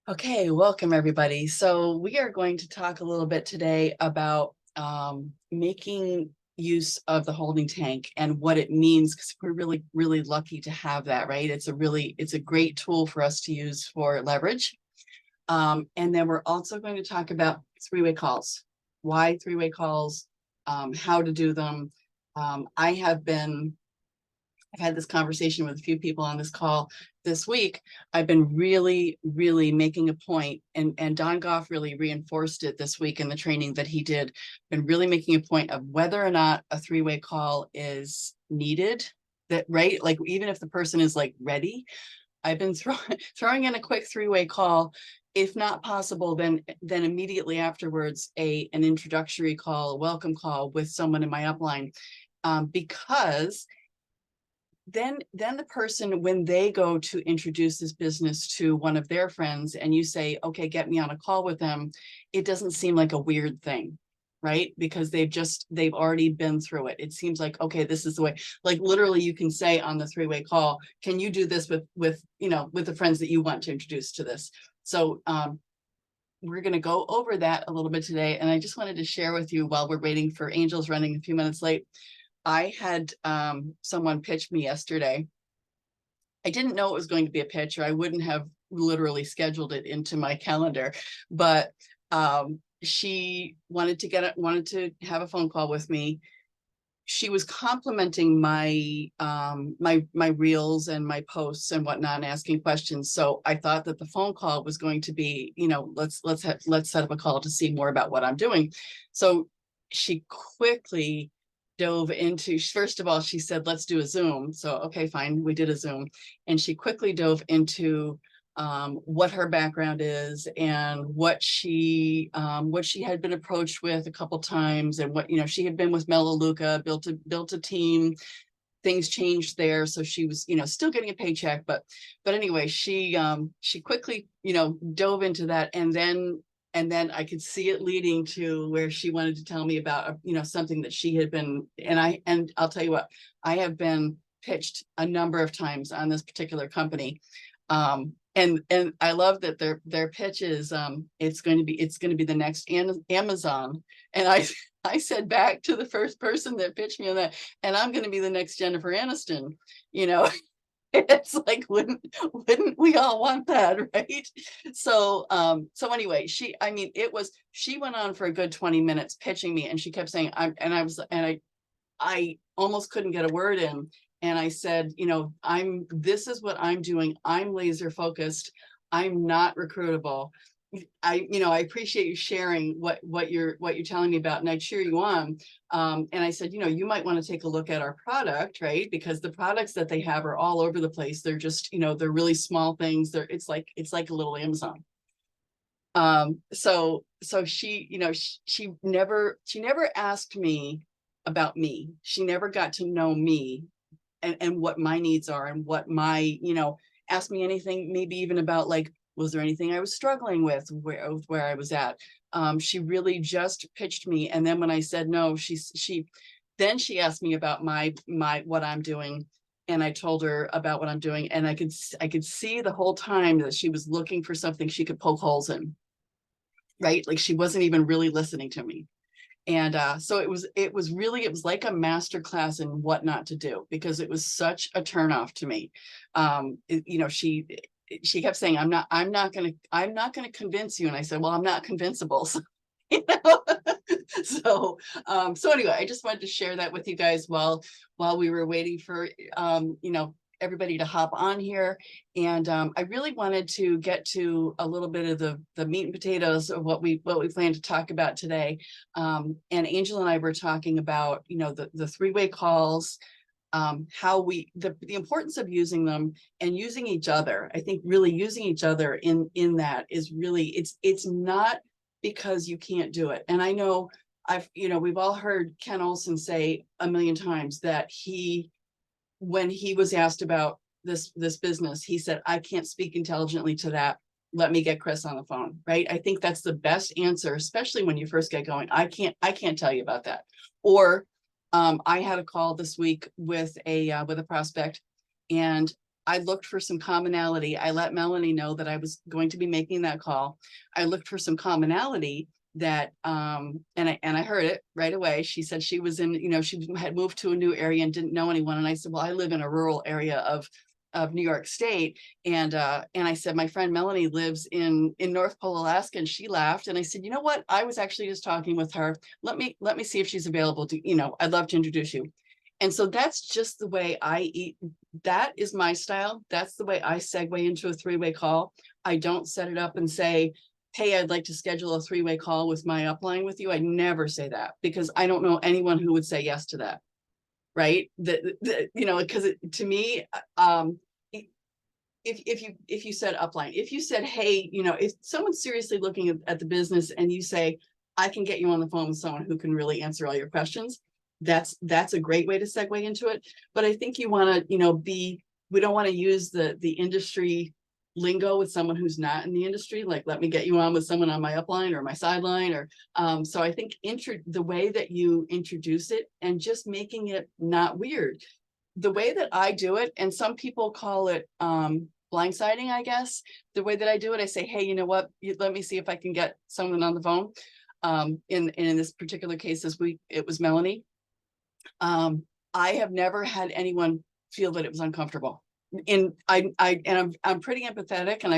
Okay, welcome everybody. So we are going to talk a little bit today about making use of the holding tank and what it means, because we're really, really lucky to have that, right? It's a great tool for us to use for leverage. And then we're also going to talk about three-way calls, why three-way calls, how to do them. I have been I've had this conversation with a few people on this call this week. I've been really, really making a point, and Don Goff really reinforced it this week in the training that he did. Been really making a point of whether or not a three-way call is needed. That right, like even if the person is like ready, I've been throwing in a quick three-way call. If not possible, then immediately afterwards an introductory call, a welcome call with someone in my upline, because then the person, when they go to introduce this business to one of their friends and you say, okay, get me on a call with them, it doesn't seem like a weird thing, right? Because they've already been through it. It seems like, okay, this is the way. Like literally you can say on the three-way call, can you do this with with the friends that you want to introduce to this? So we're going to go over that a little bit today, and I just wanted to share with you, while we're waiting for Angel's running a few minutes late, I had someone pitch me yesterday. I didn't know it was going to be a pitch, or I wouldn't have literally scheduled it into my calendar. But she wanted to have a phone call with me. She was complimenting my reels and my posts and whatnot, and asking questions. So I thought that the phone call was going to be, let's set up a call to see more about what I'm doing. So she quickly dove into, first of all, she said, let's do a Zoom. So, okay, fine. We did a Zoom. And she quickly dove into what her background is and what she had been approached with a couple times, and what, she had been with Melaleuca, built a team. Things changed there, so she was, still getting a paycheck, but anyway, she quickly, dove into that, and then I could see it leading to where she wanted to tell me about, something that she had been, and I'll tell you what, I have been pitched a number of times on this particular company. And I love that their pitch is, it's going to be the next Amazon. And I said back to the first person that pitched me on that, and I'm going to be the next Jennifer Aniston, you know. It's like, wouldn't we all want that, right? So anyway, she went on for a good 20 minutes pitching me, and she kept saying, I almost couldn't get a word in. And I said, this is what I'm doing. I'm laser focused. I'm not recruitable. I appreciate you sharing what you're telling me about, and I cheer you on. And I said, you might want to take a look at our product, right? Because the products that they have are all over the place. They're just, they're really small things. It's like a little Amazon. So she never asked me about me. She never got to know me, and what my needs are, and what my, ask me anything, maybe even about, like, was there anything I was struggling with where I was at. She really just pitched me, and then when I said no, then she asked me about what I'm doing, and I told her about what I'm doing, and I could see the whole time that she was looking for something she could poke holes in, right? Like she wasn't even really listening to me. And so it was like a master class in what not to do, because it was such a turnoff to me. She kept saying, I'm not gonna convince you. And I said, well, I'm not convincible. So, you know? So anyway, I just wanted to share that with you guys while we were waiting for everybody to hop on here. And I really wanted to get to a little bit of the meat and potatoes of what we plan to talk about today. And Angel and I were talking about, the three-way calls, how the importance of using them and using each other. I think really using each other in that is really, it's not because you can't do it. And I know we've all heard Ken Olson say a million times that when he was asked about this business, he said, I can't speak intelligently to that. Let me get Chris on the phone, right? I think that's the best answer, especially when you first get going. I can't tell you about that. Or I had a call this week with a prospect, and I looked for some commonality. I let Melanie know that I was going to be making that call. I looked for some commonality that, and I heard it right away. She said she was in, she had moved to a new area and didn't know anyone. And I said, well, I live in a rural area of New York State. And I said, my friend Melanie lives in North Pole, Alaska. And she laughed. And I said, you know what? I was actually just talking with her. Let me see if she's available to, I'd love to introduce you. And so that's just the way I eat. That is my style. That's the way I segue into a three-way call. I don't set it up and say, hey, I'd like to schedule a three-way call with my upline with you. I never say that because I don't know anyone who would say yes to that. Right. Because to me, if you said upline, if you said, hey, if someone's seriously looking at the business and you say, I can get you on the phone with someone who can really answer all your questions, that's a great way to segue into it. But I think you want to, we don't want to use the industry lingo with someone who's not in the industry, like, let me get you on with someone on my upline or my sideline, or so I think the way that you introduce it and just making it not weird, the way that I do it, and some people call it blindsiding, I guess. The way that I do it, I say, hey, you know what, let me see if I can get someone on the phone. In this particular case this week, it was Melanie. I have never had anyone feel that it was uncomfortable. And I'm pretty empathetic, and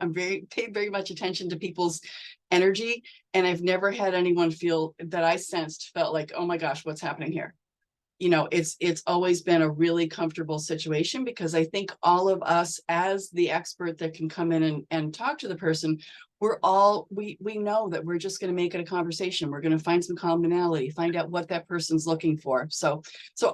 I'm paid very much attention to people's energy, and I've never had anyone feel that I felt like, oh my gosh, what's happening here? It's always been a really comfortable situation, because I think all of us, as the expert that can come in and talk to the person, we know that we're just going to make it a conversation. We're going to find some commonality, find out what that person's looking for. So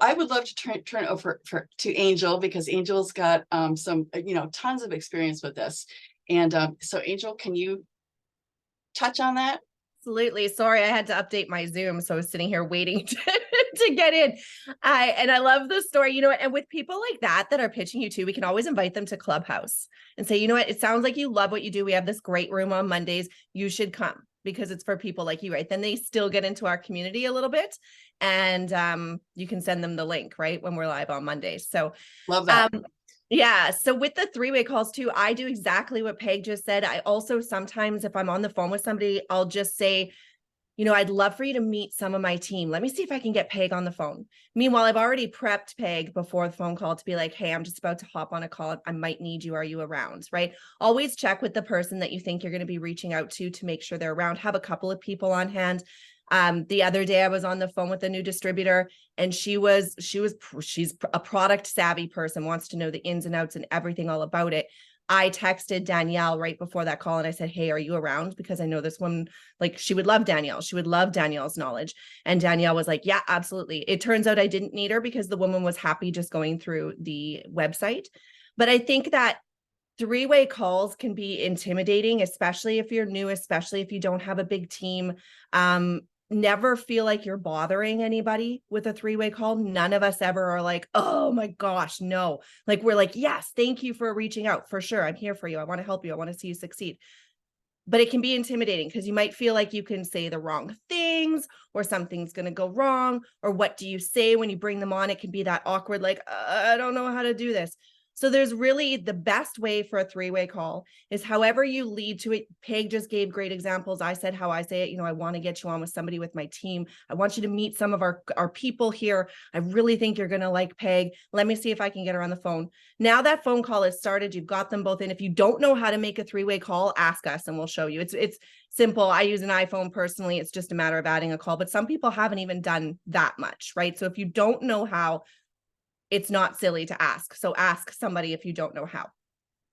I would love to turn over to Angel, because Angel's got some, tons of experience with this. And so Angel, can you touch on that? Absolutely. Sorry, I had to update my Zoom, so I was sitting here waiting to get in. I love the story, and with people like that are pitching you too, we can always invite them to Clubhouse and say, you know what, it sounds like you love what you do. We have this great room on Mondays. You should come, because it's for people like you, right? Then they still get into our community a little bit, and you can send them the link, right, when we're live on Mondays. So love that. Yeah. So with the three-way calls too, I do exactly what Peg just said. I also sometimes, if I'm on the phone with somebody, I'll just say, I'd love for you to meet some of my team. Let me see if I can get Peg on the phone. Meanwhile, I've already prepped Peg before the phone call to be like, hey, I'm just about to hop on a call. I might need you. Are you around? Right? Always check with the person that you think you're going to be reaching out to make sure they're around. Have a couple of people on hand. The other day I was on the phone with a new distributor, and she's a product savvy person, wants to know the ins and outs and everything all about it. I texted Danielle right before that call and I said, hey, are you around? Because I know this woman, like, she would love Danielle. She would love Danielle's knowledge. And Danielle was like, yeah, absolutely. It turns out I didn't need her, because the woman was happy just going through the website. But I think that three-way calls can be intimidating, especially if you're new, especially if you don't have a big team. Never feel like you're bothering anybody with a three-way call. None of us ever are like, oh my gosh, no. Like, we're like, yes, thank you for reaching out. For sure. I'm here for you. I want to help you. I want to see you succeed. But it can be intimidating, because you might feel like you can say the wrong things, or something's going to go wrong. Or what do you say when you bring them on? It can be that awkward, like, I don't know how to do this. So there's really, the best way for a three-way call is however you lead to it. Peg just gave great examples. I said how I say it. I want to get you on with somebody with my team. I want you to meet some of our people here. I really think you're going to like Peg. Let me see if I can get her on the phone. Now that phone call is started, you've got them both in. If you don't know how to make a three-way call, ask us and we'll show you. It's simple. I use an iPhone personally. It's just a matter of adding a call, but some people haven't even done that much, right? So if you don't know how, it's not silly to ask. So ask somebody if you don't know how.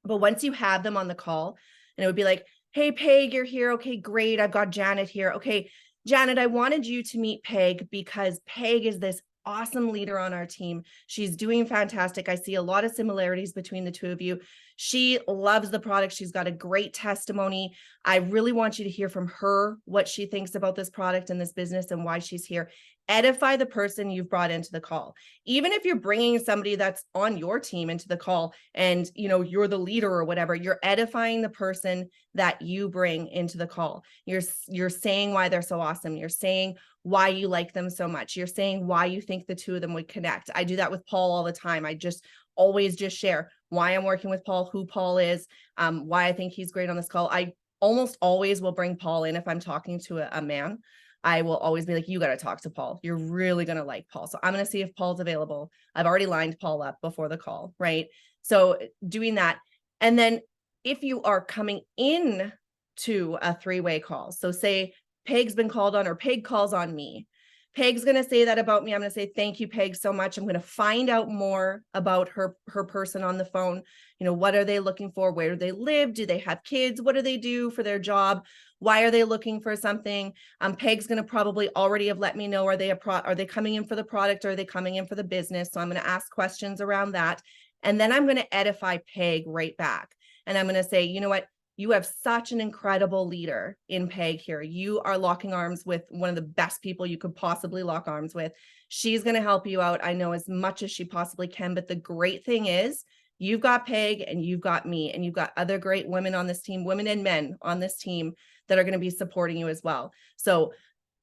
But once you have them on the call, and it would be like, hey, Peg, you're here. Okay, great. I've got Janet here. Okay, Janet, I wanted you to meet Peg, because Peg is this awesome leader on our team. She's doing fantastic. I see a lot of similarities between the two of you. She loves the product. She's got a great testimony. I really want you to hear from her what she thinks about this product and this business and why she's here. Edify the person you've brought into the call. Even if you're bringing somebody that's on your team into the call and you're the leader or whatever, you're edifying the person that you bring into the call. You're saying why they're so awesome. You're saying why you like them so much. You're saying why you think the two of them would connect. I do that with Paul all the time. I just always just share why I'm working with Paul, who Paul is, why I think he's great on this call. I almost always will bring Paul in if I'm talking to a man. I will always be like, you got to talk to Paul. You're really going to like Paul. So I'm going to see if Paul's available. I've already lined Paul up before the call, right? So doing that. And then if you are coming in to a three-way call, so say Peg's been called on or Peg calls on me, Peg's going to say that about me. I'm going to say, thank you, Peg, so much. I'm going to find out more about her person on the phone. You know, what are they looking for? Where do they live? Do they have kids? What do they do for their job? Why are they looking for something? Peg's going to probably already have let me know, are they coming in for the product? Or are they coming in for the business? So I'm going to ask questions around that. And then I'm going to edify Peg right back. And I'm going to say, you know what? You have such an incredible leader in Peg here. You are locking arms with one of the best people you could possibly lock arms with. She's going to help you out, I know, as much as she possibly can. But the great thing is you've got Peg and you've got me, and you've got other great women on this team, women and men on this team that are going to be supporting you as well. So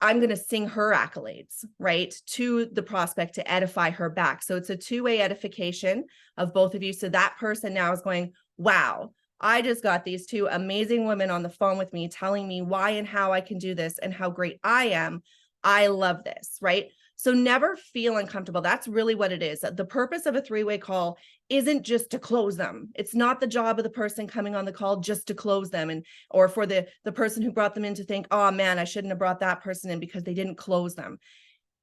I'm going to sing her accolades, right, to the prospect to edify her back. So it's a two-way edification of both of you. So that person now is going, wow, I just got these two amazing women on the phone with me telling me why and how I can do this and how great I am. I love this, right? So never feel uncomfortable. That's really what it is. The purpose of a three-way call isn't just to close them. It's not the job of the person coming on the call just to close them, and or for the person who brought them in to think, oh man, I shouldn't have brought that person in because they didn't close them.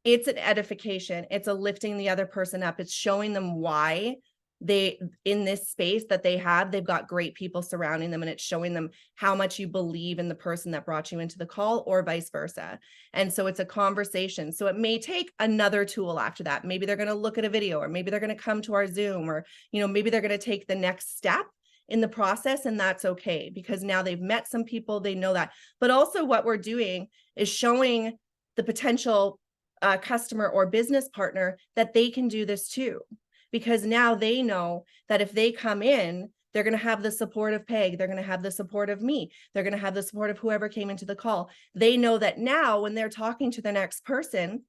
It's an edification. It's a lifting the other person up. It's showing them why they, in this space that they've got great people surrounding them, and it's showing them how much you believe in the person that brought you into the call, or vice versa. And so it's a conversation. So it may take another tool after that. Maybe they're going to look at a video, or maybe they're going to come to our Zoom, or, you know, maybe they're going to take the next step in the process, and that's okay, because now they've met some people, they know that. But also what we're doing is showing the potential customer or business partner that they can do this too. Because now they know that if they come in, they're going to have the support of Peg. They're going to have the support of me. They're going to have the support of whoever came into the call. They know that now when they're talking to the next person,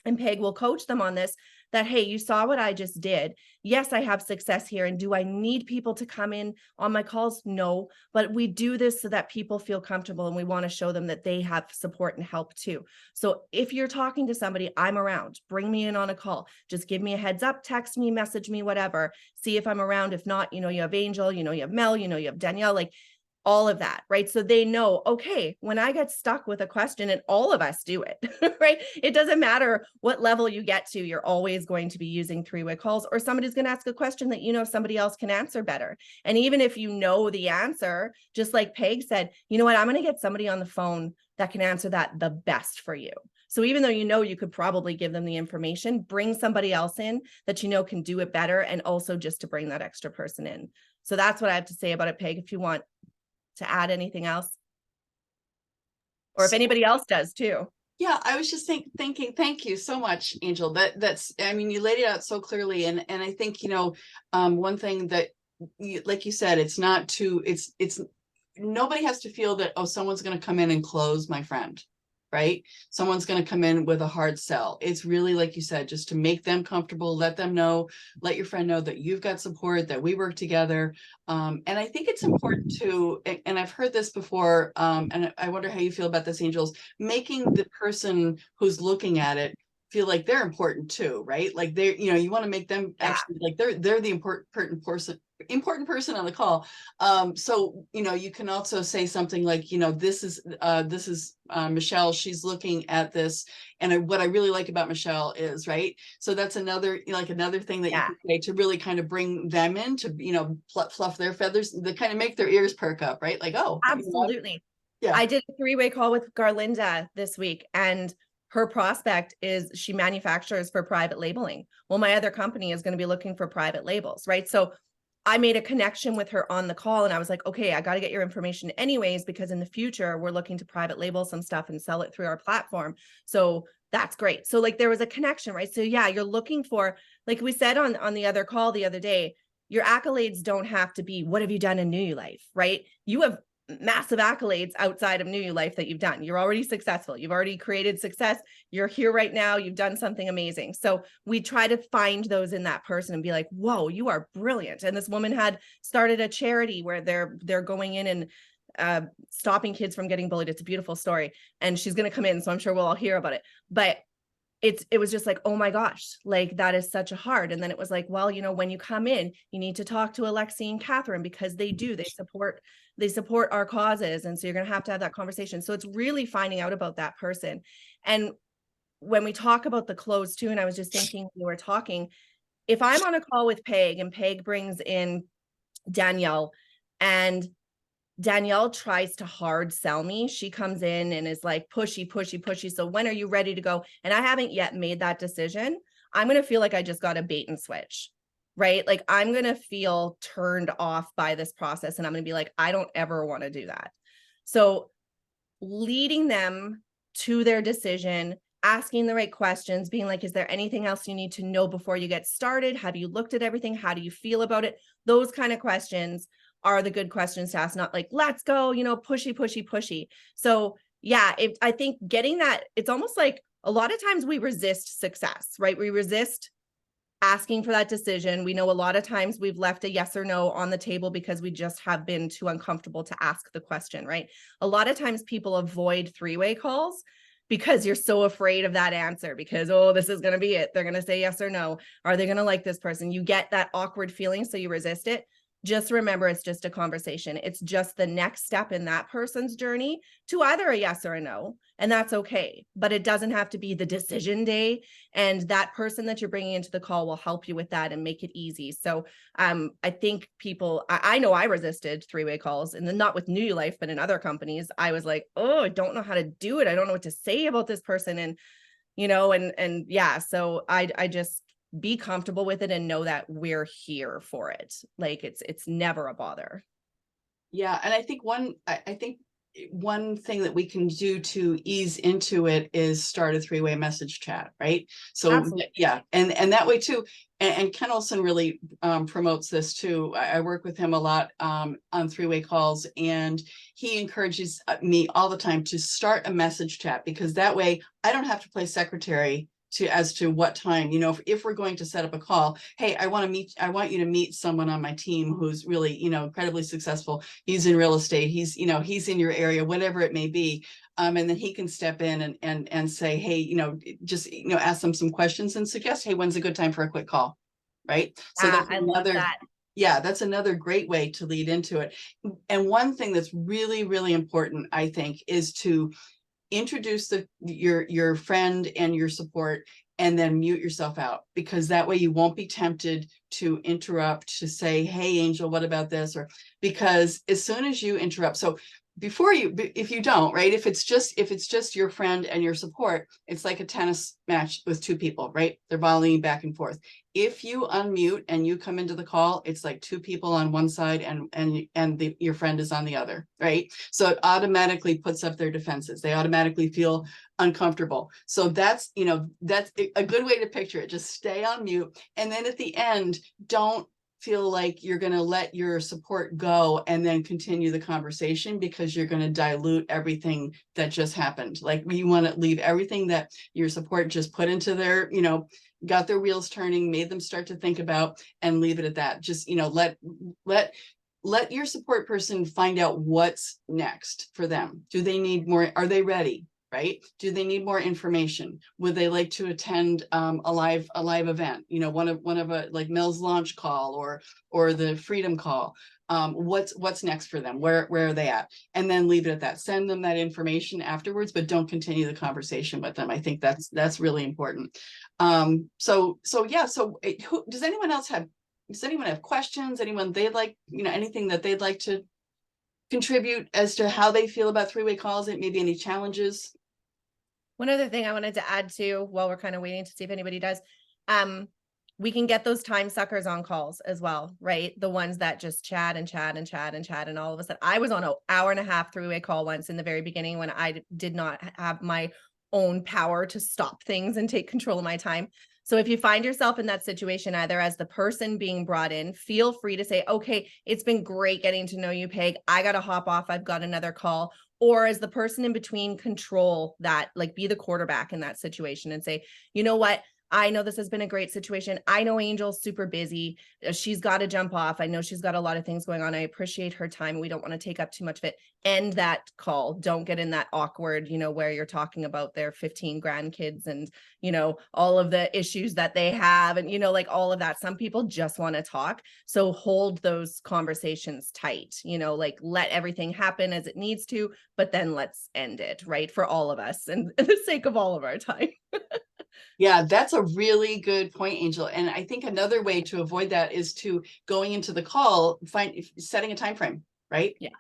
and Peg will coach them on this, that, hey, you saw what I just did. Yes, I have success here. And do I need people to come in on my calls? No, but we do this so that people feel comfortable, and we want to show them that they have support and help too. So if you're talking to somebody, I'm around. Bring me in on a call. Just give me a heads up, text me, message me, whatever. See if I'm around. If not, you know, you have Angel, you know, you have Mel, you know, you have Danielle, like all of that, right? So they know, okay, when I get stuck with a question, and all of us do it, right? It doesn't matter what level you get to, you're always going to be using three-way calls, or somebody's going to ask a question that, you know, somebody else can answer better. And even if you know the answer, just like Peg said, you know what, I'm going to get somebody on the phone that can answer that the best for you. So even though, you know, you could probably give them the information, bring somebody else in that you know can do it better, and also just to bring that extra person in. So that's what I have to say about it, Peg, if you want to add anything else, or if anybody else does too. Yeah, I was just thinking, thank you so much, Angel. That's, I mean, you laid it out so clearly. And I think, you know, one thing that, like you said, it's not too, it's, nobody has to feel that, oh, someone's going to come in and close my friend, right? Someone's going to come in with a hard sell. It's really, like you said, just to make them comfortable, let them know, let your friend know that you've got support, that we work together. And I think it's important to, and I've heard this before, and I wonder how you feel about this, Angels, making the person who's looking at it feel like they're important too, right? Like they're, you know, you want to make them actually like they're the important person on the call. So, you know, you can also say something like, you know, this is Michelle, she's looking at this. And what I really like about Michelle is, right. So that's another, like another thing that you can say to really kind of bring them in, to, you know, fluff their feathers, to kind of make their ears perk up, right? Like, oh, absolutely. You know? Yeah. I did a three-way call with Garlinda this week, and her prospect is, she manufactures for private labeling. Well, my other company is going to be looking for private labels, right? So I made a connection with her on the call, and I was like, okay, I got to get your information anyways, because in the future we're looking to private label some stuff and sell it through our platform. So that's great. So like there was a connection, right? So yeah, you're looking for, like we said on the other call the other day, your accolades don't have to be, what have you done in New Life, right? You have massive accolades outside of New You Life that you've done. You're already successful. You've already created success. You're here right now. You've done something amazing. So we try to find those in that person and be like, whoa, you are brilliant. And this woman had started a charity where they're going in and stopping kids from getting bullied. It's a beautiful story. And she's going to come in. So I'm sure we'll all hear about it. But it was just like, oh my gosh, like that is such a hard. And then it was like, well, you know, when you come in, you need to talk to Alexi and Catherine because they support our causes. And so you're going to have that conversation. So it's really finding out about that person. And when we talk about the close too, and I was just thinking, when we were talking, if I'm on a call with Peg and Peg brings in Danielle and Danielle tries to hard sell me. She comes in and is like pushy, pushy, pushy. So when are you ready to go? And I haven't yet made that decision. I'm going to feel like I just got a bait and switch, right? Like I'm going to feel turned off by this process. And I'm going to be like, I don't ever want to do that. So leading them to their decision, asking the right questions, being like, is there anything else you need to know before you get started? Have you looked at everything? How do you feel about it? Those kind of questions are the good questions to ask, not like, let's go, you know, pushy, pushy, pushy. So yeah, I think getting that, it's almost like a lot of times we resist success, right? We resist asking for that decision. We know a lot of times we've left a yes or no on the table because we just have been too uncomfortable to ask the question, right? A lot of times people avoid three-way calls because you're so afraid of that answer because, oh, this is going to be it. They're going to say yes or no. Are they going to like this person? You get that awkward feeling, so you resist it. Just remember, it's just a conversation. It's just the next step in that person's journey to either a yes or a no, and that's okay. But it doesn't have to be the decision day. And that person that you're bringing into the call will help you with that and make it easy. So I think people, I know I resisted three-way calls, and then not with New You Life, but in other companies. I was like, oh, I don't know how to do it. I don't know what to say about this person. And, you know, and yeah, so I just be comfortable with it and know that we're here for it. Like it's never a bother. Yeah. And I think one thing that we can do to ease into it is start a three-way message chat, right? So Absolutely. yeah, and that way too. And Ken Olson really promotes this too. I work with him a lot on three-way calls, and he encourages me all the time to start a message chat, because that way I don't have to play secretary as to what time, you know, if we're going to set up a call, hey, I want you to meet someone on my team who's really, you know, incredibly successful. He's in real estate. He's, you know, he's in your area, whatever it may be. And then he can step in and say, hey, you know, just, you know, ask them some questions and suggest, hey, when's a good time for a quick call? Right. So that's I love another, that. yeah, that's another great way to lead into it. And one thing that's really, really important, I think, is to introduce your friend and your support, and then mute yourself out, because that way you won't be tempted to interrupt, to say, hey, Angel, what about this? Or because as soon as you interrupt, so before you, if you don't, right, if it's just your friend and your support, it's like a tennis match with two people, right? They're volleying back and forth. If you unmute and you come into the call, it's like two people on one side and your friend is on the other, right? So it automatically puts up their defenses. They automatically feel uncomfortable. So that's, you know, that's a good way to picture it. Just stay on mute. And then at the end, don't feel like you're going to let your support go and then continue the conversation, because you're going to dilute everything that just happened. Like, you want to leave everything that your support just put into their, you know, got their wheels turning, made them start to think about, and leave it at that. Just, you know, let your support person find out what's next for them. Do they need more? Are they ready? Right? Do they need more information? Would they like to attend a live event? You know, one of a like Mel's launch call or the Freedom Call. What's next for them? Where are they at? And then leave it at that. Send them that information afterwards, but don't continue the conversation with them. I think that's really important. So yeah. So does anyone have questions? Anyone they'd like, you know, anything that they'd like to contribute as to how they feel about three-way calls? It maybe any challenges? One other thing I wanted to add to, while we're kind of waiting to see if anybody does, we can get those time suckers on calls as well, right? The ones that just chat and chat and chat and chat. And all of a sudden, I was on an hour and a half three-way call once in the very beginning when I did not have my own power to stop things and take control of my time. So if you find yourself in that situation, either as the person being brought in, feel free to say, okay, it's been great getting to know you, Peg. I got to hop off. I've got another call. Or as the person in between, control that, like be the quarterback in that situation and say, you know what? I know this has been a great situation. I know Angel's super busy. She's got to jump off. I know she's got a lot of things going on. I appreciate her time. We don't want to take up too much of it. End that call. Don't get in that awkward, where you're talking about their 15 grandkids and, all of the issues that they have and, like all of that. Some people just want to talk. So hold those conversations tight, like let everything happen as it needs to, but then let's end it, right? For all of us and for the sake of all of our time. Yeah, that's a really good point, Angel. And I think another way to avoid that is to going into the call, setting a time frame, right? Yeah.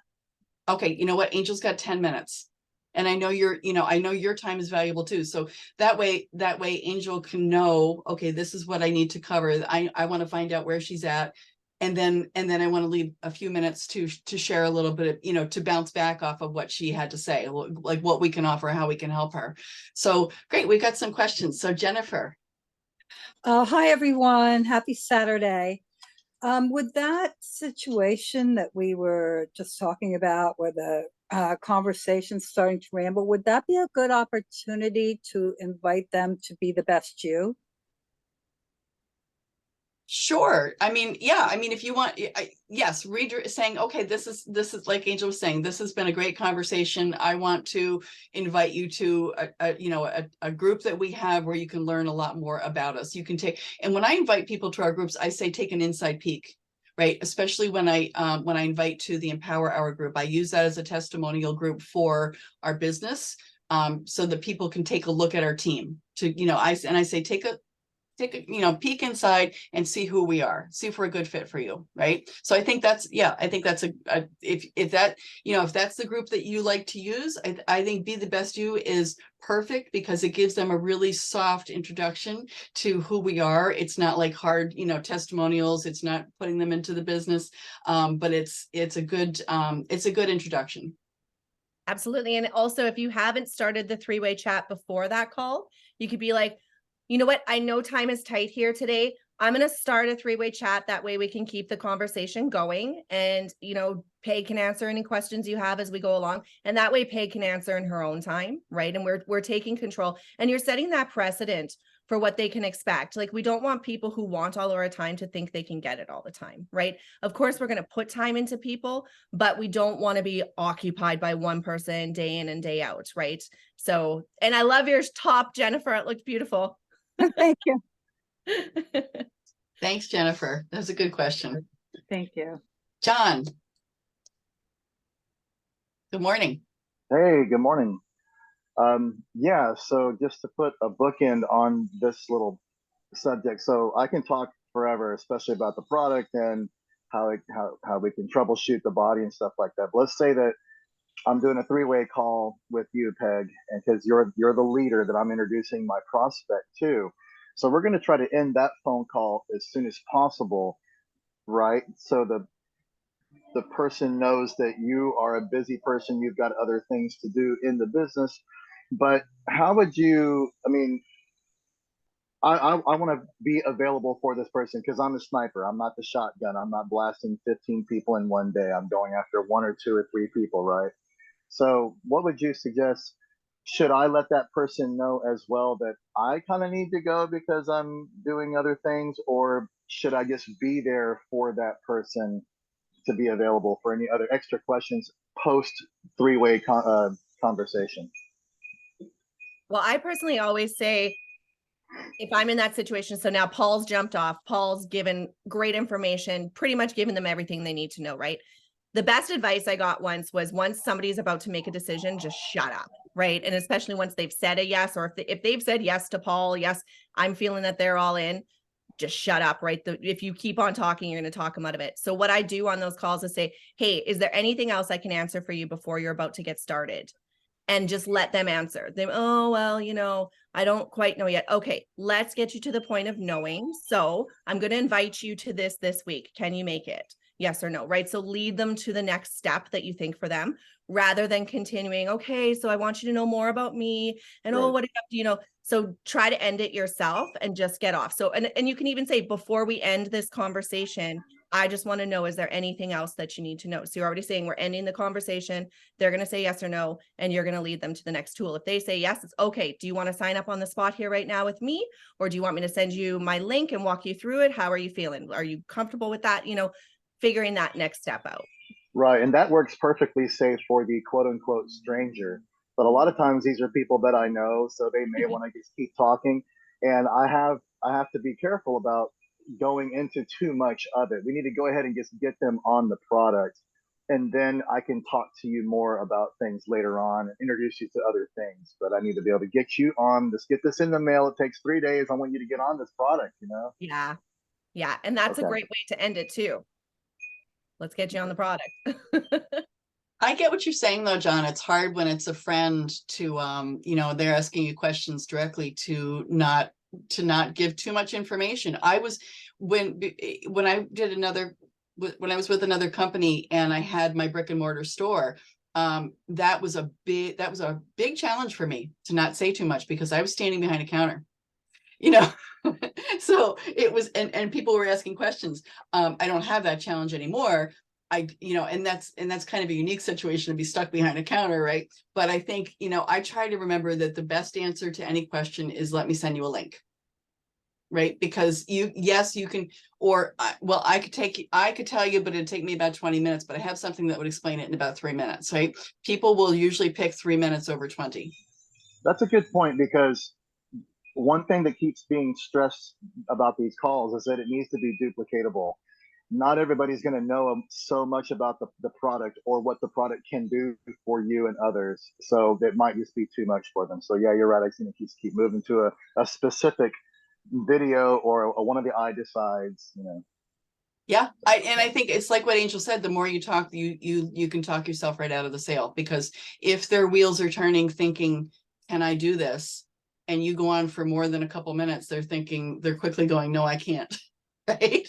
Okay, you know what? Angel's got 10 minutes. And I know your time is valuable too. So that way Angel can know, okay, this is what I need to cover. I want to find out where she's at. And then I want to leave a few minutes to share a little bit of, to bounce back off of what she had to say, like what we can offer, how we can help her. So great. We've got some questions. So Jennifer. Hi, everyone. Happy Saturday. With that situation that we were just talking about, where the conversation's starting to ramble, would that be a good opportunity to invite them to be the best you? Sure. I mean, yeah. I mean, if you want, yes, saying, okay, this is like Angel was saying, this has been a great conversation. I want to invite you to a group that we have where you can learn a lot more about us. You can take, and when I invite people to our groups, I say take an inside peek, right? Especially when I invite to the Empower Hour group, I use that as a testimonial group for our business, so that people can take a look at our team. I say take a peek inside and see who we are, see if we're a good fit for you, right? So I think that's if that's the group that you like to use, I think Be the Best You is perfect because it gives them a really soft introduction to who we are. It's not like hard, testimonials. It's not putting them into the business, but it's a good introduction. Absolutely. And also, if you haven't started the three-way chat before that call, you could be like, you know what? I know time is tight here today. I'm going to start a three-way chat. That way we can keep the conversation going. And, Peg can answer any questions you have as we go along. And that way Peg can answer in her own time, right? And we're taking control. And you're setting that precedent for what they can expect. Like, we don't want people who want all of our time to think they can get it all the time, right? Of course, we're going to put time into people, but we don't want to be occupied by one person day in and day out, right? So, and I love your top, Jennifer. It looked beautiful. Thank you. Thanks, Jennifer. That's a good question. Thank you. John. Good morning. Hey, good morning. Yeah, so just to put a bookend on this little subject, so I can talk forever, especially about the product and how we can troubleshoot the body and stuff like that. But let's say that I'm doing a three-way call with you, Peg, and because you're the leader that I'm introducing my prospect to. So we're going to try to end that phone call as soon as possible, right? So the person knows that you are a busy person, you've got other things to do in the business. But how would you, I mean, I want to be available for this person because I'm a sniper. I'm not the shotgun. I'm not blasting 15 people in one day. I'm going after one or two or three people, right? So what would you suggest? Should I let that person know as well that I kind of need to go because I'm doing other things, or should I just be there for that person to be available for any other extra questions post three-way conversation? Well, I personally always say, if I'm in that situation, so now Paul's jumped off, Paul's given great information, pretty much given them everything they need to know, right? The best advice I got once was, once somebody's about to make a decision, just shut up, right? And especially once they've said a yes, or if they've said yes to Paul, yes, I'm feeling that they're all in, just shut up, right? If you keep on talking, you're going to talk them out of it. So what I do on those calls is say, hey, is there anything else I can answer for you before you're about to get started? And just let them answer. Oh, well, I don't quite know yet. Okay, let's get you to the point of knowing. So I'm going to invite you to this week. Can you make it? yes or no, right? So lead them to the next step that you think for them, rather than continuing, okay, so I want you to know more about me, and oh, Right. what do you have to, so try to end it yourself and just get off. So, and you can even say, before we end this conversation, I just want to know, is there anything else that you need to know? So you're already saying we're ending the conversation. They're going to say yes or no, and you're going to lead them to the next tool. If they say yes, it's okay. Do you want to sign up on the spot here right now with me? Or do you want me to send you my link and walk you through it? How are you feeling? Are you comfortable with that? Figuring that next step out. Right. And that works perfectly, say, for the quote unquote stranger. But a lot of times these are people that I know, so they may want to just keep talking. And I have to be careful about going into too much of it. We need to go ahead and just get them on the product. And then I can talk to you more about things later on and introduce you to other things. But I need to be able to get you on this, get this in the mail. It takes 3 days. I want you to get on this product, you know? Yeah. Yeah. And that's a Okay. great way to end it too. Let's get you on the product. I get what you're saying though, John. It's hard when it's a friend to, they're asking you questions directly to not give too much information. I was, when I did when I was with another company and I had my brick and mortar store, that was a big challenge for me to not say too much because I was standing behind a counter, so it was, and people were asking questions. I don't have that challenge anymore. And that's kind of a unique situation to be stuck behind a counter, right? But I think, I try to remember that the best answer to any question is, let me send you a link. Right? Because you can, or I could tell you, but it'd take me about 20 minutes, but I have something that would explain it in about 3 minutes, right? People will usually pick 3 minutes over 20. That's a good point, because one thing that keeps being stressed about these calls is that it needs to be duplicatable. Not everybody's going to know so much about the product or what the product can do for you and others. So that might just be too much for them. So yeah, you're right. I've seen it keep moving to a specific video or one of the I decides, Yeah, I think it's like what Angel said, the more you talk, you can talk yourself right out of the sale, because if their wheels are turning thinking, can I do this? And you go on for more than a couple minutes, they're quickly going, no, I can't. Right?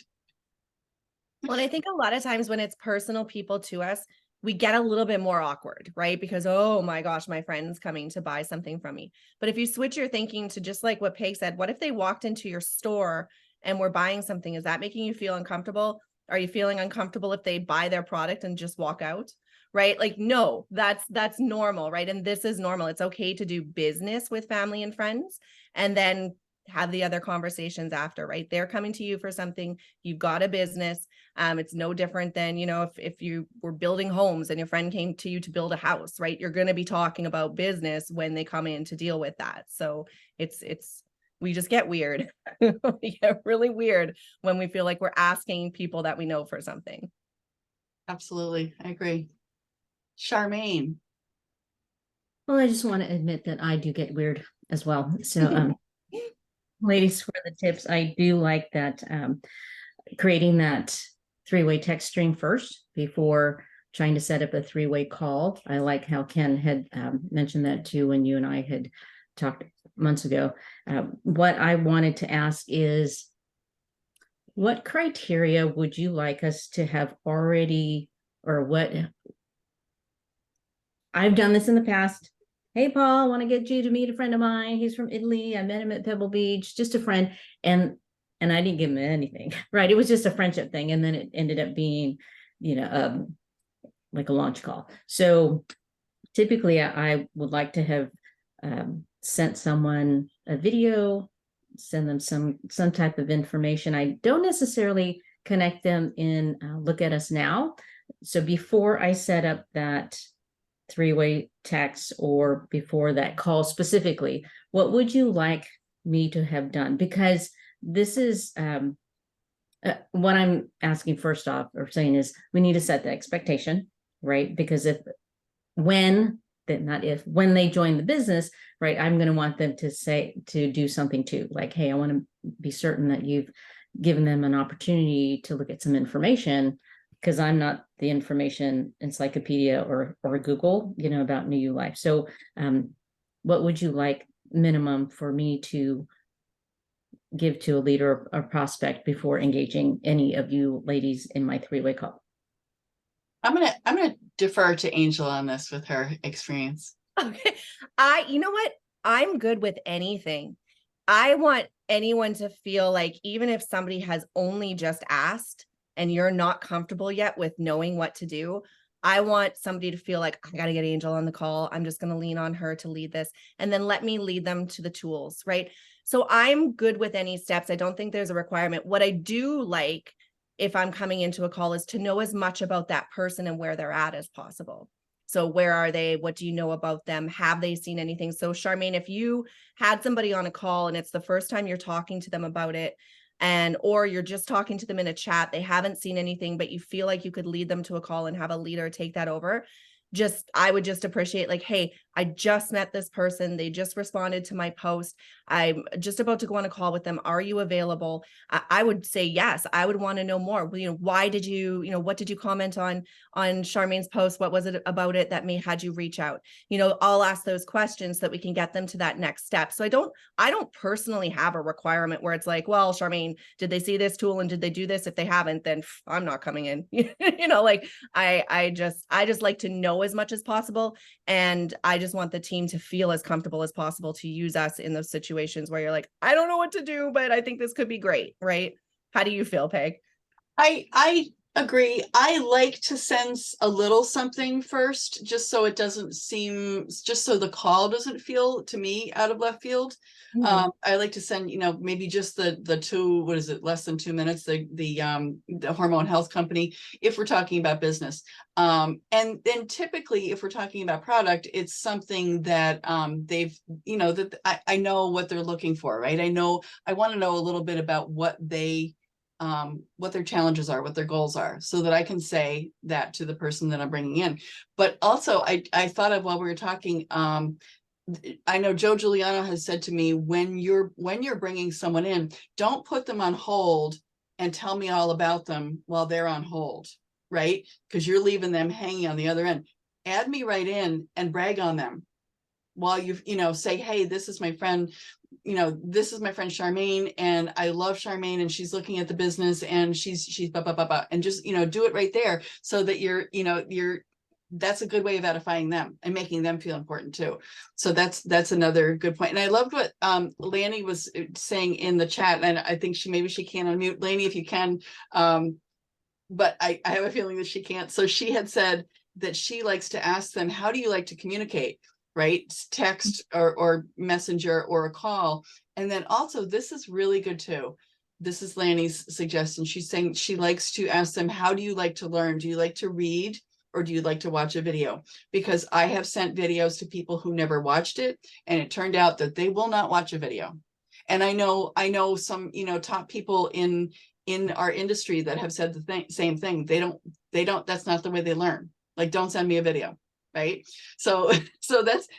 Well, and I think a lot of times when it's personal people to us, we get a little bit more awkward, right? Because, oh my gosh, my friend's coming to buy something from me. But if you switch your thinking to just like what Peg said, what if they walked into your store and were buying something? Is that making you feel uncomfortable? Are you feeling uncomfortable if they buy their product and just walk out? Right? Like, no, that's normal, right? And this is normal. It's okay to do business with family and friends and then have the other conversations after, right? They're coming to you for something, you've got a business. It's no different than, if you were building homes and your friend came to you to build a house, right? You're going to be talking about business when they come in to deal with that. So we just get weird. We get really weird when we feel like we're asking people that we know for something. Absolutely. I agree. Charmaine. Well, I just want to admit that I do get weird as well. So, ladies, for the tips, I do like that, creating that three-way text string first before trying to set up a three-way call. I like how Ken had mentioned that too when you and I had talked months ago. What I wanted to ask is, what criteria would you like us to have already, or what? I've done this in the past. Hey, Paul, I want to get you to meet a friend of mine. He's from Italy. I met him at Pebble Beach, just a friend. And I didn't give him anything, right? It was just a friendship thing. And then it ended up being, like a launch call. So typically I would like to have sent someone a video, send them some type of information. I don't necessarily connect them in Look at Us Now. So before I set up that three-way text or before that call specifically, what would you like me to have done? Because this is what I'm asking first off, or saying is, we need to set the expectation, right? Because when they join the business, right, I'm going to want them to do something too. Like, hey, I want to be certain that you've given them an opportunity to look at some information, because I'm not the information encyclopedia or Google, about New Life. So what would you like minimum for me to give to a leader or prospect before engaging any of you ladies in my three-way call. I'm gonna defer to Angel on this with her experience. Okay. You know what? I'm good with anything. I want anyone to feel like even if somebody has only just asked and you're not comfortable yet with knowing what to do, I want somebody to feel like I got to get Angel on the call. I'm just going to lean on her to lead this and then let me lead them to the tools, right? So I'm good with any steps. I don't think there's a requirement. What I do like if I'm coming into a call is to know as much about that person and where they're at as possible. So where are they? What do you know about them? Have they seen anything? So Charmaine, if you had somebody on a call and it's the first time you're talking to them about it, or you're just talking to them in a chat, they haven't seen anything, but you feel like you could lead them to a call and have a leader take that over. I would just appreciate like, hey, I just met this person. They just responded to my post. I'm just about to go on a call with them. Are you available? I would say yes. I would want to know more. Why did you, what did you comment on Charmaine's post? What was it about it that had you reach out? I'll ask those questions so that we can get them to that next step. So I don't personally have a requirement where it's like, well, Charmaine, did they see this tool and did they do this? If they haven't, then I'm not coming in. I just like to know as much as possible. And I just want the team to feel as comfortable as possible to use us in those situations where you're like, I don't know what to do, but I think this could be great, right? How do you feel, Peg? I agree. I like to sense a little something first, just so the call doesn't feel to me out of left field. I like to send, maybe just the two, what is it, less than 2 minutes, the hormone health company, if we're talking about business. And then typically if we're talking about product, it's something that they've, that I know what they're looking for, right? I want to know a little bit about what their challenges are, what their goals are, so that I can say that to the person that I'm bringing in. But also I thought of, while we were talking, I know Joe Giuliano has said to me, when you're bringing someone in, don't put them on hold and tell me all about them while they're on hold, right? Because you're leaving them hanging on the other end. Add me right in and brag on them while you say, hey, this is my friend, this is my friend Charmaine, and I love Charmaine, and she's looking at the business, and she's blah, blah, blah, blah, and just, do it right there, so that that's a good way of edifying them and making them feel important too. So that's another good point. And I loved what Lanny was saying in the chat, and I think maybe she can't unmute. Lanny, if you can, but I have a feeling that she can't. So she had said that she likes to ask them, how do you like to communicate? Right? Text or messenger or a call. And then also, this is really good too. This is Lanny's suggestion. She's saying she likes to ask them, how do you like to learn? Do you like to read, or do you like to watch a video? Because I have sent videos to people who never watched it, and it turned out that they will not watch a video. And I know some, top people in our industry that have said the same thing. They don't, that's not the way they learn. Like, don't send me a video. Right. So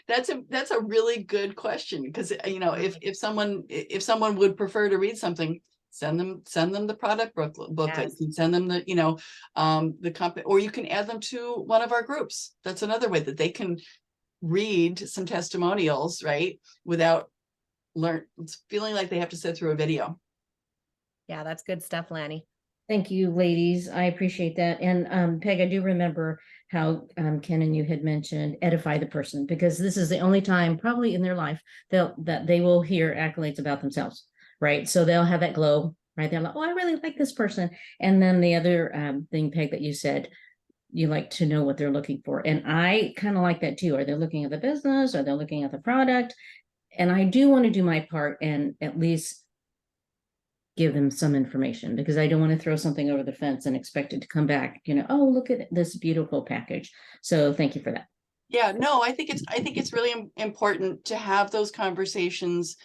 that's a really good question, because, if someone would prefer to read something, send them the product booklet, Yes. and send them the company, or you can add them to one of our groups. That's another way that they can read some testimonials, right, without feeling like they have to sit through a video. Yeah, that's good stuff, Lanny. Thank you, ladies. I appreciate that. And Peg, I do remember how Ken and you had mentioned edify the person, because this is the only time probably in their life that they will hear accolades about themselves, right? So they'll have that glow, right? They're like, oh, I really like this person. And then the other thing, Peg, that you said, you like to know what they're looking for. And I kind of like that too. Are they looking at the business? Are they looking at the product? And I do want to do my part and at least give them some information, because I don't want to throw something over the fence and expect it to come back, oh, look at this beautiful package. So thank you for that. Yeah, no, I think it's really important to have those conversations,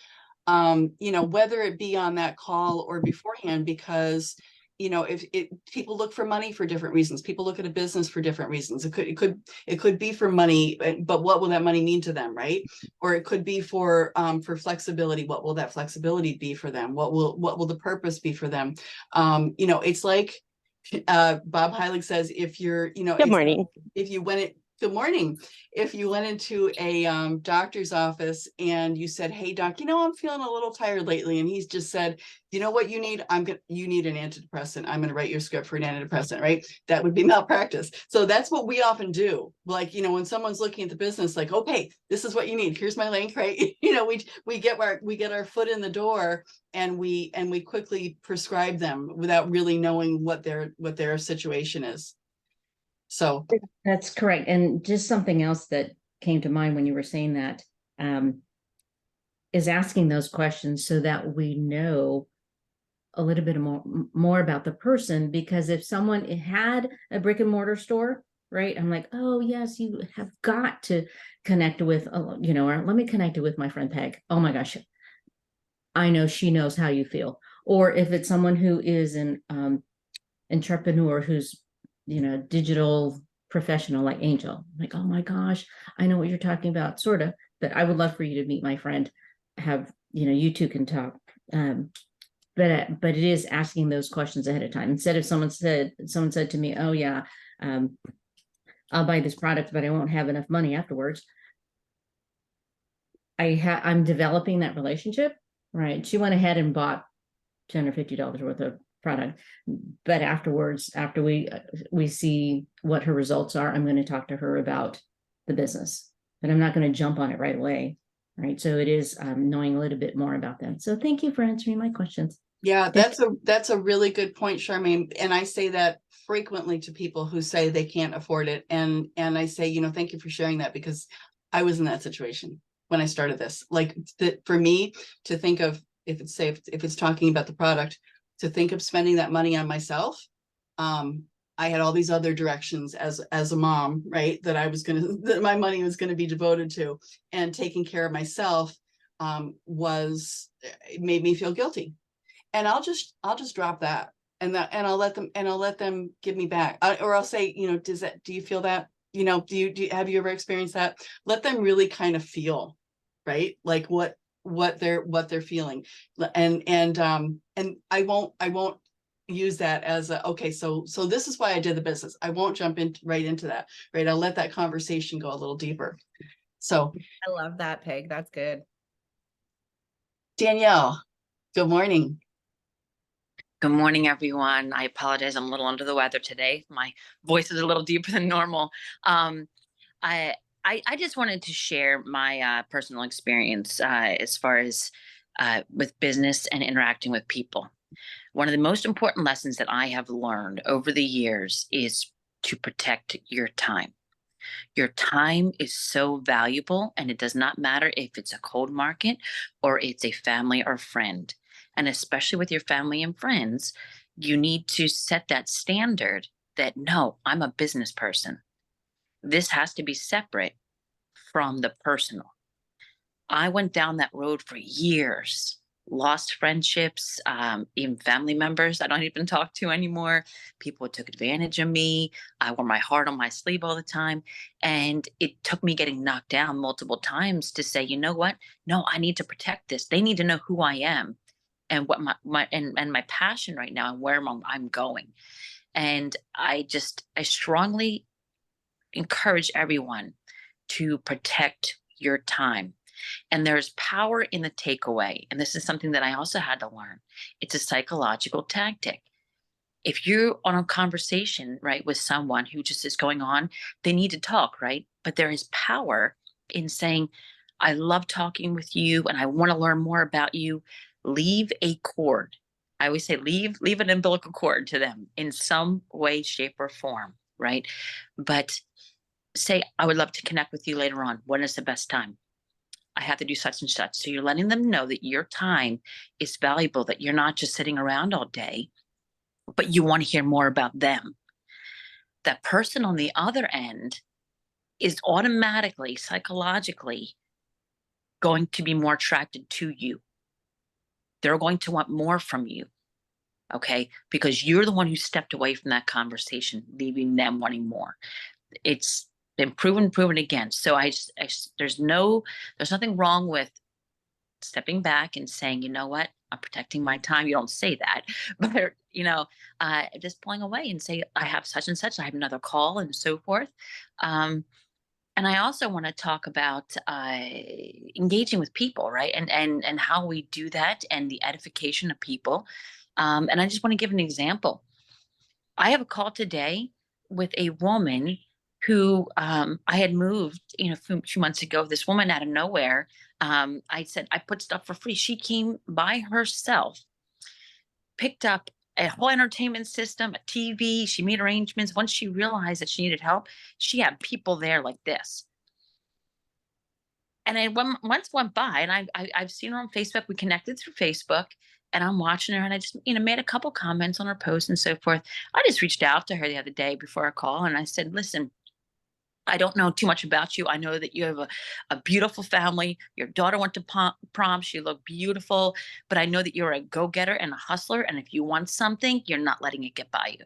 whether it be on that call or beforehand, because if people look for money for different reasons, people look at a business for different reasons. It could be for money, but what will that money mean to them, right? Or it could be for flexibility. What will that flexibility be for them? What will the purpose be for them? It's like Bob Heilig says, if you're, Good morning. if you good morning. If you went into a doctor's office and you said, "Hey doc, I'm feeling a little tired lately," and he's just said, "You know what you need? You need an antidepressant. I'm gonna write your script for an antidepressant," right? That would be malpractice. So that's what we often do. Like, when someone's looking at the business, like, "Okay, this is what you need. Here's my link," right? We get our foot in the door, and we quickly prescribe them without really knowing what their situation is. So That's correct. And just something else that came to mind when you were saying that, is asking those questions so that we know a little bit more about the person. Because if someone had a brick and mortar store, right, I'm like, oh yes, you have got to connect with, or let me connect you with my friend Peg. Oh my gosh, I know she knows how you feel. Or if it's someone who is an entrepreneur, who's digital professional like Angel, like, oh my gosh, I know what you're talking about, sort of, but I would love for you to meet my friend, have you two can talk. But it is asking those questions ahead of time. Instead of someone said to me, oh yeah, I'll buy this product, but I won't have enough money afterwards. I'm developing that relationship, right? She went ahead and bought $10 or $50 worth of product, but afterwards, after we see what her results are, I'm going to talk to her about the business, but I'm not going to jump on it right away, right? So it is knowing a little bit more about them. So thank you for answering my questions. yeah, that's a really good point, Charmaine. And I say that frequently to people who say they can't afford it, and I say, thank you for sharing that, because I was in that situation when I started this. Like, for me to think of, if it's talking about the product, to think of spending that money on myself, I had all these other directions as a mom, right, that my money was gonna be devoted to, and taking care of myself it made me feel guilty. And I'll just drop that, and I'll let them give me back, or I'll say, do you feel that, have you ever experienced that? Let them really kind of feel, right, like what they're feeling, and I won't use that as okay, so this is why I did the business. I won't jump right into that, right? I'll let that conversation go a little deeper. So I love that, Peg. That's good. Danielle, good morning. Good morning, everyone. I apologize. I'm a little under the weather today. My voice is a little deeper than normal. I just wanted to share my personal experience as far as with business and interacting with people. One of the most important lessons that I have learned over the years is to protect your time. Your time is so valuable, and it does not matter if it's a cold market or it's a family or friend. And especially with your family and friends, you need to set that standard that, no, I'm a business person. This has to be separate from the personal. I went down that road for years, lost friendships, even family members I don't even talk to anymore. People took advantage of me. I wore my heart on my sleeve all the time. And it took me getting knocked down multiple times to say, you know what? No, I need to protect this. They need to know who I am and what my passion right now and where I'm going. And I strongly encourage everyone to protect your time. And there's power in the takeaway. And this is something that I also had to learn. It's a psychological tactic. If you're on a conversation, right, with someone who just is going on, they need to talk, right? But there is power in saying, I love talking with you and I want to learn more about you. Leave a cord. I always say leave an umbilical cord to them in some way, shape, or form, right? But say, I would love to connect with you later on. When is the best time? I have to do such and such. So you're letting them know that your time is valuable, that you're not just sitting around all day, but you want to hear more about them. That person on the other end is automatically, psychologically going to be more attracted to you. They're going to want more from you, okay? Because you're the one who stepped away from that conversation, leaving them wanting more. It's been proven again. So there's nothing wrong with stepping back and saying, you know what, I'm protecting my time. You don't say that, but just pulling away and say, I have such and such, I have another call and so forth. And I also want to talk about engaging with people, right? And how we do that and the edification of people. And I just want to give an example. I have a call today with a woman who I had moved, a few months ago. This woman out of nowhere, I said, I put stuff for free. She came by herself, picked up a whole entertainment system, a TV. She made arrangements. Once she realized that she needed help, she had people there like this. And months went by, and I've seen her on Facebook. We connected through Facebook, and I'm watching her, and I just made a couple comments on her post and so forth. I just reached out to her the other day before our call, and I said, "Listen, I don't know too much about you. I know that you have a beautiful family. Your daughter went to prom. She looked beautiful, but I know that you're a go-getter and a hustler. And if you want something, you're not letting it get by you.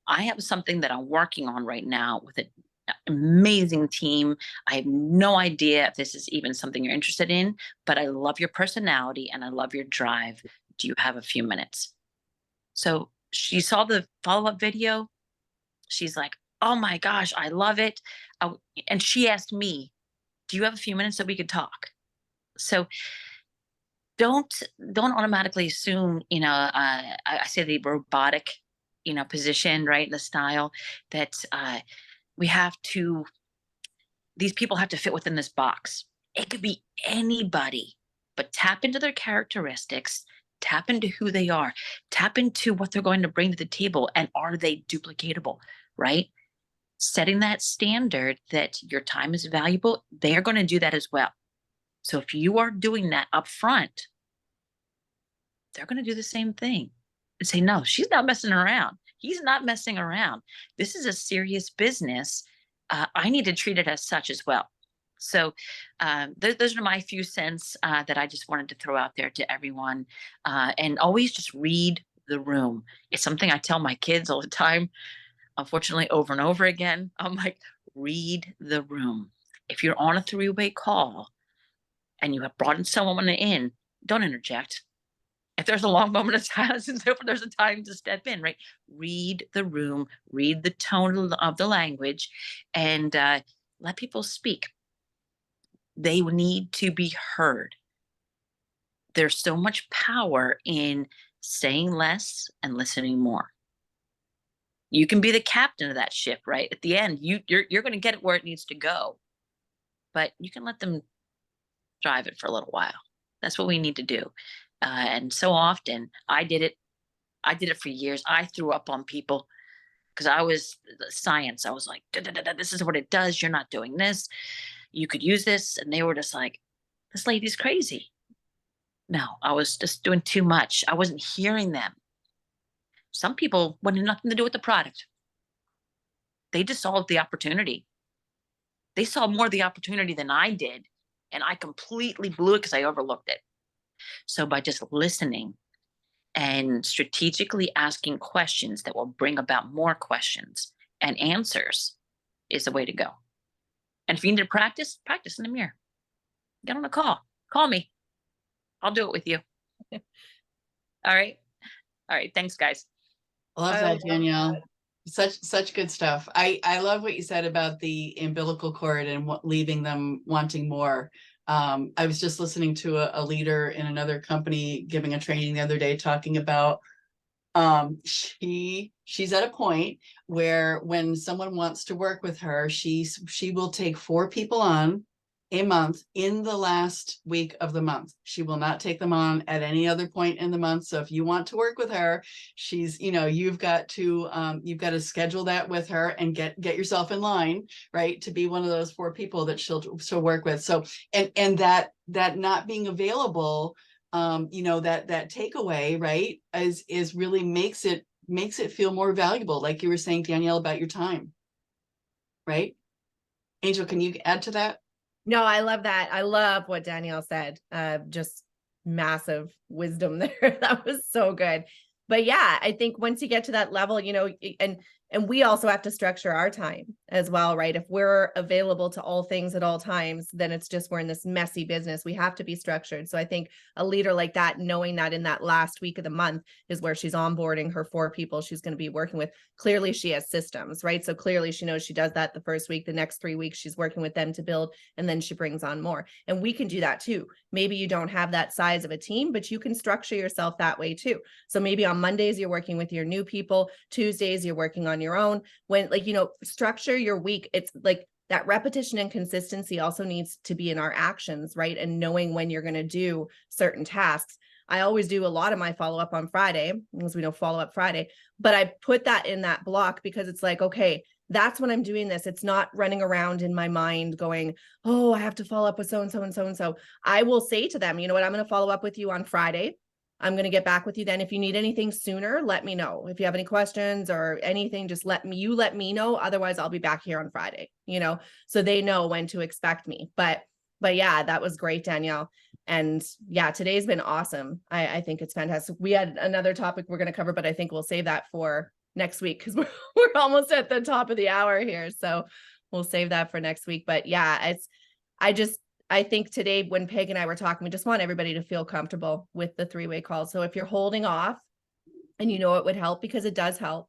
I have something that I'm working on right now with an amazing team. I have no idea if this is even something you're interested in, but I love your personality and I love your drive. Do you have a few minutes?" So she saw the follow-up video. She's like, "Oh my gosh, I love it." And she asked me, "Do you have a few minutes that we could talk?" So don't automatically assume, I say the robotic, position, right? The style that we have to, these people have to fit within this box. It could be anybody, but tap into their characteristics, tap into who they are, tap into what they're going to bring to the table, and are they duplicatable, right? Setting that standard that your time is valuable, they're going to do that as well. So if you are doing that up front, they're going to do the same thing and say, "No, she's not messing around. He's not messing around. This is a serious business. I need to treat it as such as well." So those are my few cents that I just wanted to throw out there to everyone. And always just read the room. It's something I tell my kids all the time, unfortunately, over and over again. I'm like, read the room. If you're on a three-way call and you have brought in someone in, don't interject. If there's a long moment of silence and so forth, there's a time to step in, right? Read the room, read the tone of the language, and let people speak. They need to be heard. There's so much power in saying less and listening more. You can be the captain of that ship, right? At the end, you're going to get it where it needs to go, but you can let them drive it for a little while. That's what we need to do. And so often I did it for years. I threw up on people because I was science. I was like, "This is what it does. You're not doing this. You could use this." And they were just like, "This lady's crazy." No, I was just doing too much. I wasn't hearing them. Some people wanted nothing to do with the product. They just saw the opportunity. They saw more of the opportunity than I did. And I completely blew it because I overlooked it. So by just listening and strategically asking questions that will bring about more questions and answers is the way to go. And if you need to practice, practice in the mirror. Get on a call. Call me. I'll do it with you. All right. All right. Thanks, guys. Love I that, love Danielle. Such good stuff. I love what you said about the umbilical cord and leaving them wanting more. I was just listening to a leader in another company giving a training the other day talking about she's at a point where when someone wants to work with her, she will take 4 people on a month in the last week of the month. She will not take them on at any other point in the month. So if you want to work with her, she's, you've got to schedule that with her and get yourself in line, right, to be one of those 4 people that she'll work with. So and that not being available, that takeaway, right, is really makes it feel more valuable, like you were saying, Danielle, about your time, right? Angel, can you add to that? No, I love that. I love what Danielle said. Just massive wisdom there. That was so good. But yeah, I think once you get to that level, and And we also have to structure our time as well, right? If we're available to all things at all times, then it's just we're in this messy business. We have to be structured. So I think a leader like that, knowing that in that last week of the month is where she's onboarding her 4 people she's going to be working with. Clearly she has systems, right? So clearly she knows she does that the first week, the next 3 weeks she's working with them to build, and then she brings on more. And we can do that too. Maybe you don't have that size of a team, but you can structure yourself that way too. So maybe on Mondays you're working with your new people, Tuesdays you're working on your own. When, like, you know, structure your week. It's like that repetition and consistency also needs to be in our actions, right? And knowing when you're going to do certain tasks. I always do a lot of my follow-up on Friday, as we know, follow-up Friday, but I put that in that block because it's like, okay, that's when I'm doing this. It's not running around in my mind going, oh, I have to follow up with so-and-so and so-and-so. I will say to them, you know what, I'm going to follow up with you on Friday. I'm going to get back with you then. If you need anything sooner, let me know. If you have any questions or anything, just let me know. Otherwise, I'll be back here on Friday, you know, so they know when to expect me. But yeah, that was great, Danielle. And yeah, today's been awesome. I think it's fantastic. We had another topic we're going to cover, but I think we'll save that for next week because we're almost at the top of the hour here. So we'll save that for next week. But yeah, I think today when Peg and I were talking, we just want everybody to feel comfortable with the 3-way calls. So if you're holding off and you know it would help, because it does help,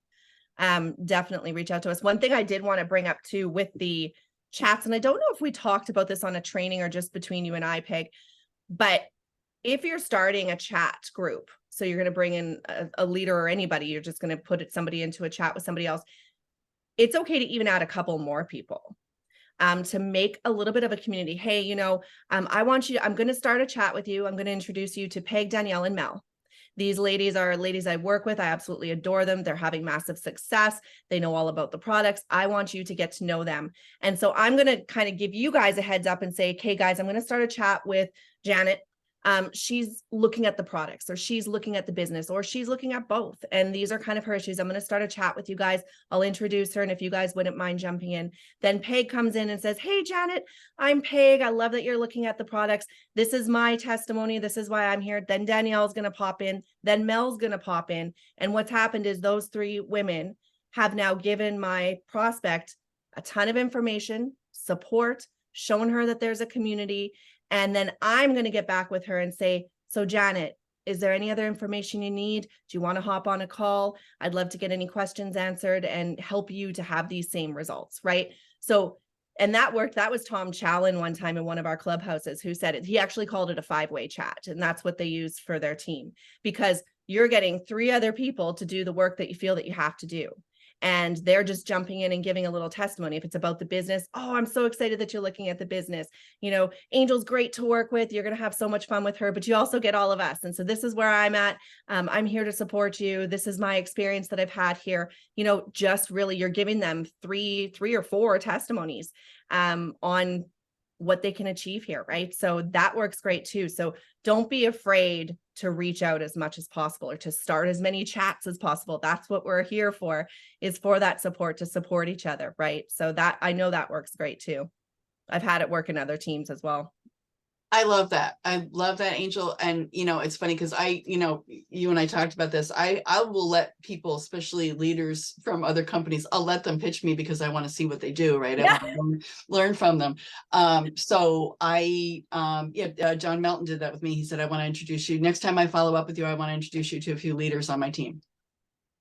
definitely reach out to us. One thing I did want to bring up too with the chats, and I don't know if we talked about this on a training or just between you and I, Peg, but if you're starting a chat group, so you're going to bring in a leader or anybody, you're just going to put somebody into a chat with somebody else, it's okay to even add a couple more people. To make a little bit of a community. Hey, you know, I'm going to start a chat with you. I'm going to introduce you to Peg, Danielle, and Mel. These ladies are ladies I work with. I absolutely adore them. They're having massive success. They know all about the products. I want you to get to know them. And so I'm going to kind of give you guys a heads up and say, okay, guys, I'm going to start a chat with Janet. She's looking at the products, or she's looking at the business, or she's looking at both. And these are kind of her issues. I'm going to start a chat with you guys. I'll introduce her. And if you guys wouldn't mind jumping in, then Peg comes in and says, hey, Janet, I'm Peg. I love that you're looking at the products. This is my testimony. This is why I'm here. Then Danielle's going to pop in. Then Mel's going to pop in. And what's happened is those 3 women have now given my prospect a ton of information, support, shown her that there's a community. And then I'm going to get back with her and say, so Janet, is there any other information you need? Do you want to hop on a call? I'd love to get any questions answered and help you to have these same results, right? So, and that worked. That was Tom Challen one time in one of our clubhouses who said it. He actually called it a 5-way chat. And that's what they used for their team, because you're getting 3 other people to do the work that you feel that you have to do. And they're just jumping in and giving a little testimony. If it's about the business, oh, I'm so excited that you're looking at the business. You know, Angel's great to work with. You're going to have so much fun with her, but you also get all of us. And so this is where I'm at. I'm here to support you. This is my experience that I've had here. You know, just really, you're giving them three or 4 testimonies on what they can achieve here, right? So that works great too. So don't be afraid to reach out as much as possible, or to start as many chats as possible. That's what we're here for, is for that support, to support each other, right? So that, I know that works great too. I've had it work in other teams as well. I love that. I love that, Angel. And, you know, it's funny because you and I talked about this. I will let people, especially leaders from other companies, I'll let them pitch me because I want to see what they do, right? Yeah. I want to learn from them. So John Melton did that with me. He said, I want to introduce you. Next time I follow up with you, I want to introduce you to a few leaders on my team.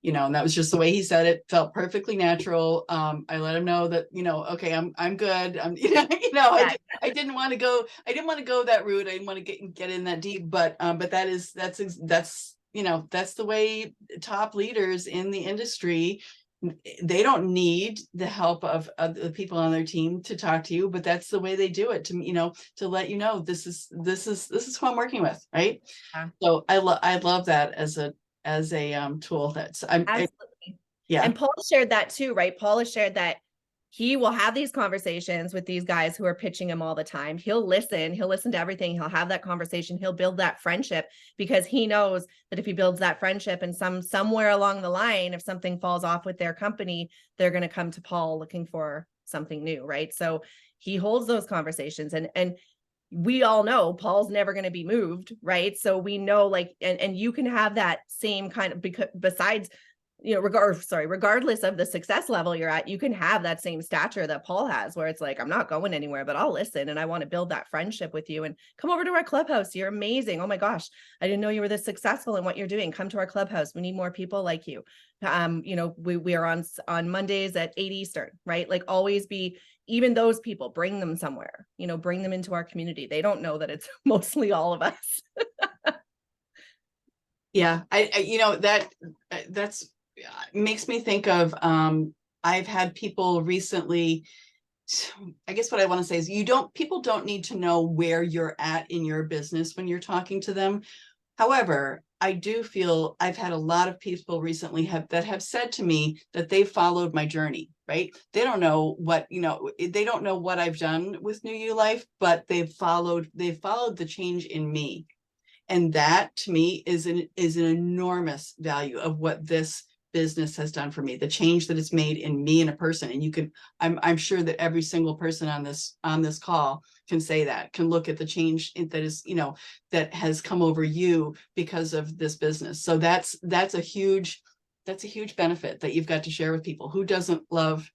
You know, and that was just the way he said it. Felt perfectly natural. I let him know that, okay, I'm good. I didn't want to go that route. I didn't want to get in that deep, but that's the way top leaders in the industry, they don't need the help of the people on their team to talk to you, but that's the way they do it, to let you know, this is who I'm working with. Right. Yeah. So I love that as a tool. Absolutely. Yeah. And Paul shared that too, right? Paul has shared that he will have these conversations with these guys who are pitching him all the time. He'll listen to everything. He'll have that conversation. He'll build that friendship, because he knows that if he builds that friendship and somewhere along the line, if something falls off with their company, they're going to come to Paul looking for something new. Right. So he holds those conversations, and we all know Paul's never going to be moved, right? So we know, and you can have that same kind of, because besides, regardless of the success level you're at, you can have that same stature that Paul has, where it's like, I'm not going anywhere, but I'll listen and I want to build that friendship with you, and come over to our clubhouse. You're amazing. Oh my gosh, I didn't know you were this successful in what you're doing. Come to our clubhouse. We need more people like you. We are on Mondays at 8 Eastern, right? Like, always be, even those people, bring them somewhere, bring them into our community. They don't know that it's mostly all of us. Yeah, that's makes me think of, I've had people recently, I guess what I want to say is people don't need to know where you're at in your business when you're talking to them. However, I do feel I've had a lot of people recently that have said to me that they followed my journey, right? They don't know they don't know what I've done with New You Life, but they've followed the change in me. And that to me is an enormous value of what this business has done for me, the change that it's made in me and a person. And I'm sure that every single person on this call can say that, can look at the change that is, that has come over you because of this business. So that's a huge benefit that you've got to share with people. Who doesn't love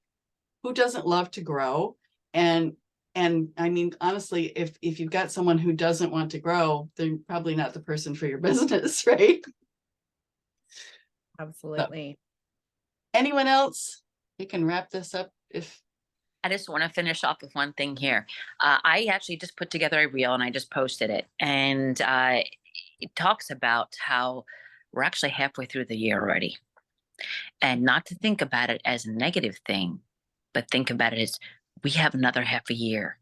to grow? And I mean, honestly, if you've got someone who doesn't want to grow, they're probably not the person for your business, right? Absolutely. So, anyone else? You can wrap this up if. I just want to finish off with one thing here. I actually just put together a reel and I just posted it. And it talks about how we're actually halfway through the year already. And not to think about it as a negative thing, but think about it as we have another half a year.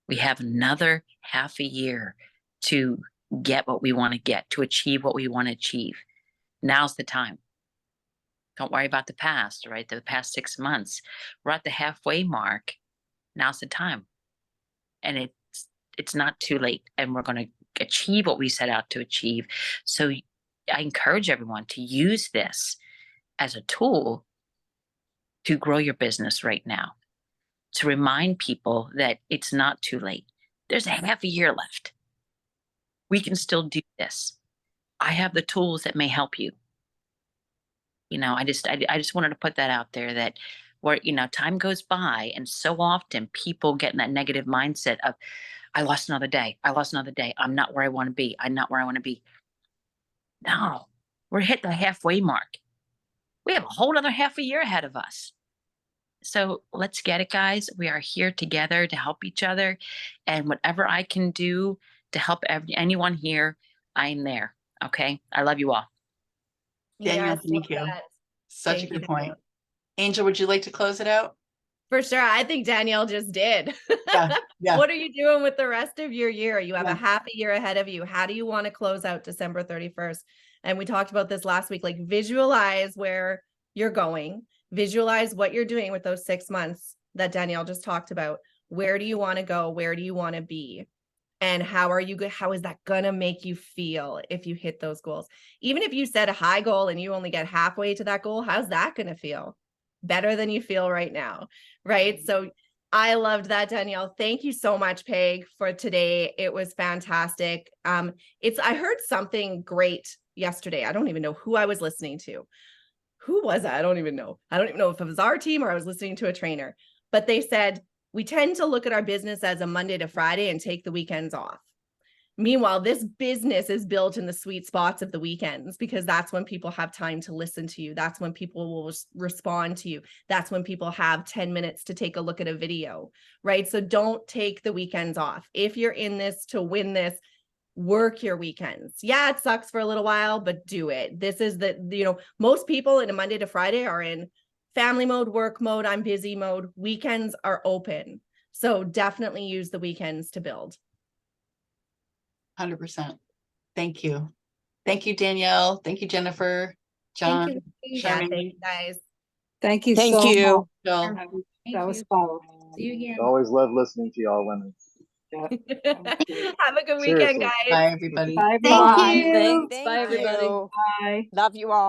We have another half a year to get what we want to get, to achieve what we want to achieve. Now's the time. Don't worry about the past, right? The past 6 months. We're at the halfway mark. Now's the time. And it's not too late. And we're going to achieve what we set out to achieve. So I encourage everyone to use this as a tool to grow your business right now, to remind people that it's not too late. There's a half a year left. We can still do this. I have the tools that may help you. I just wanted to put that out there, that where, time goes by and so often people get in that negative mindset of, I lost another day. I'm not where I want to be. No, we're hit the halfway mark. We have a whole other half a year ahead of us. So let's get it, guys. We are here together to help each other. And whatever I can do to help anyone here, I'm there. Okay. I love you all. Danielle, Yes, thank you. that. Such Thank a good you. point. Angel, would you like to close it out? For sure. I think Danielle just did. Yeah. What are you doing with the rest of your year? You have Yeah. a half a year ahead of you. How do you want to close out December 31st? And we talked about this last week, like visualize where you're going, visualize what you're doing with those 6 months that Danielle just talked about. Where do you want to go? Where do you want to be? And how is that going to make you feel if you hit those goals? Even if you set a high goal and you only get halfway to that goal, how's that going to feel? Better than you feel right now, right? So I loved that, Danielle. Thank you so much, Peg, for today. It was fantastic. I heard something great yesterday. I don't even know who I was listening to. Who was that? I don't even know. I don't even know if it was our team or I was listening to a trainer, but they said, we tend to look at our business as a Monday to Friday and take the weekends off. Meanwhile, this business is built in the sweet spots of the weekends, because that's when people have time to listen to you. That's when people will respond to you. That's when people have 10 minutes to take a look at a video, right? So don't take the weekends off. If you're in this to win this, work your weekends. Yeah, it sucks for a little while, but do it. This is most people in a Monday to Friday are in family mode, work mode, I'm busy mode. Weekends are open. So definitely use the weekends to build. 100%. Thank you. Thank you, Danielle. Thank you, Jennifer, John. Thank you. Sherman. Yeah, thanks, guys. Thank you Thank so you. much. Jill. That was powerful. See you again. Always love listening to y'all women. Have a good weekend, Seriously. guys. Bye, everybody. Bye, Thank everyone. you. Thanks. Bye, everybody. you. Bye. Love you all.